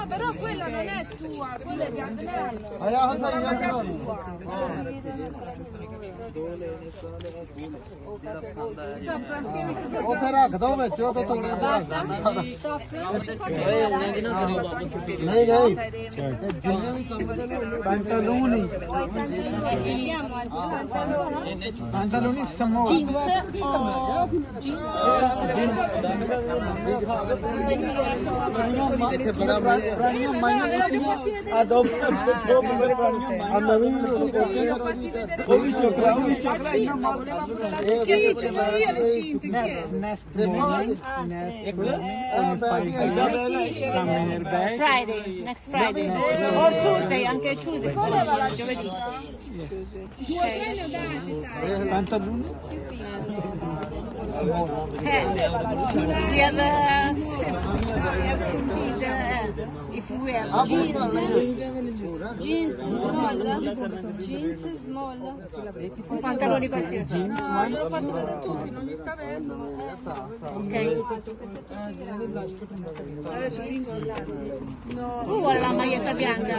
però quella non è tua, quella è di Adnello. ਉੱਥੇ ਰੱਖ ਦੋ ਵਿੱਚ ਉਹ ਤਾਂ ਤੋੜੇ ਨਹੀਂ ਨਹੀਂ ਜਿੰਨੇ ਵੀ ਕੰਮ ਦੇ ਨੇ pantaloni pantaloni small jeans ਇੱਥੇ ਬੜਾ ਆ ਦੋ ਬੰਦੇ ਆ ਨਵੀਂ ਉਹ ਵੀ ਚੋਕਰਾ ਇੰਨਾ ਮਾਲ Chi ce l'ho io le cinte? Next morning, Friday, next Friday. Or Tuesday, anche Tuesday. Giovedì. Due ne ho dati, dai. pantaloni We have if we have Jeans small. Jeans small. pantaloni qualsiasi. No, io lo faccio vedere a tutti, non gli sta bene. Ok. Tu vuoi la maglietta bianca?